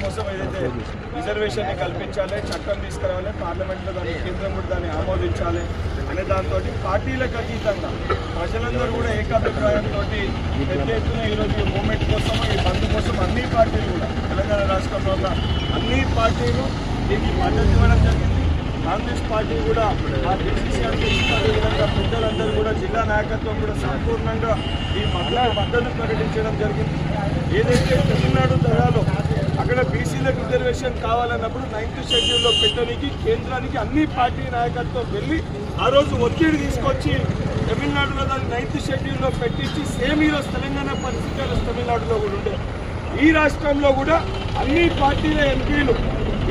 కోసం ఏదైతే రిజర్వేషన్ కల్పించాలి, చట్టం తీసుకురావాలి, పార్లమెంట్లో దాన్ని కేంద్రం కూడా దాన్ని ఆమోదించాలి అనే దాంతో పార్టీలకు అతీతంగా ప్రజలందరూ కూడా ఏకాభిప్రాయంతో పెద్ద ఎత్తున ఈరోజు ఈ మూమెంట్ కోసం, ఈ బంద్ కోసం అన్ని పార్టీలు కూడా తెలంగాణ రాష్ట్రంలో ఉన్న అన్ని పార్టీలు దీనికి మద్దతు ఇవ్వడం జరిగింది. కాంగ్రెస్ పార్టీ కూడా ఆ డిసిసి అధ్యక్షులు అదేవిధంగా పెద్దలందరూ కూడా జిల్లా నాయకత్వం కూడా సంపూర్ణంగా ఈ మద్దతు ప్రకటించడం జరిగింది. ఏదైతే తమిళనాడు తరహాలో అక్కడ బీసీలకు రిజర్వేషన్ కావాలన్నప్పుడు 9th షెడ్యూల్లో పెట్టడానికి కేంద్రానికి అన్ని పార్టీ నాయకత్వం వెళ్ళి ఆ రోజు ఒత్తిడి తీసుకొచ్చి తమిళనాడులో దాన్ని 9th షెడ్యూల్లో పెట్టించి సేమ్ ఈరోజు తెలంగాణ పరిస్థితులు తమిళనాడులో కూడా ఉండే. ఈ రాష్ట్రంలో కూడా అన్ని పార్టీల ఎంపీలు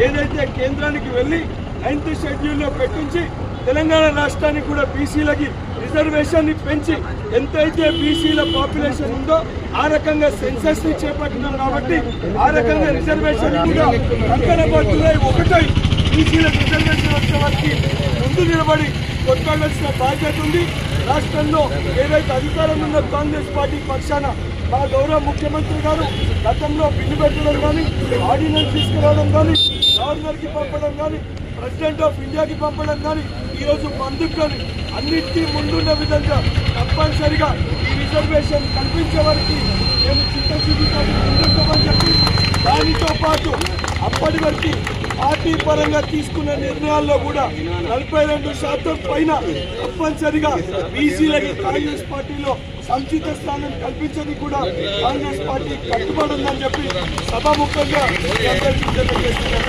ఏదైతే కేంద్రానికి వెళ్ళి 9th షెడ్యూల్లో పెట్టించి తెలంగాణ రాష్ట్రానికి కూడా బీసీలకి రిజర్వేషన్ పెంచి ఎంతైతే బీసీల పాపులేషన్ ఉందో ఆ రకంగా సెన్సస్ ని చేపట్టినాం కాబట్టి ఆ రకంగా రిజర్వేషన్ కూడా అంకనబడుతున్నాయి. ఒకటై బీసీల రిజర్వేషన్ వచ్చే వారికి ముందు నిలబడి కొట్లాడాల్సిన బాధ్యత ఉంది. రాష్ట్రంలో ఏదైతే అధికారం ఉన్న కాంగ్రెస్ పార్టీ పక్షాన మా గౌరవ ముఖ్యమంత్రి గారు గతంలో బిల్లు పెట్టడం కానీ, ఆర్డినెన్స్ తీసుకురావడం కానీ, గవర్నర్కి పంపడం కానీ, ప్రెసిడెంట్ ఆఫ్ ఇండియాకి పంపడం కానీ, ఈరోజు బంధుకు కానీ అన్నిటికీ ముందున్న విధంగా తప్పనిసరిగా ఈ రిజర్వేషన్ కల్పించే వారికి మేము చిత్తశుద్ధితో ముందుంటామని చెప్పి దానితో పాటు అప్పటి వరకు పార్టీ పరంగా తీసుకున్న నిర్ణయాల్లో కూడా 42% పైన తప్పనిసరిగా బీసీలకి కాంగ్రెస్ పార్టీలో సముచిత స్థానం కల్పించడానికి కూడా కాంగ్రెస్ పార్టీ కట్టుబడి ఉందని చెప్పి సభాముఖంగా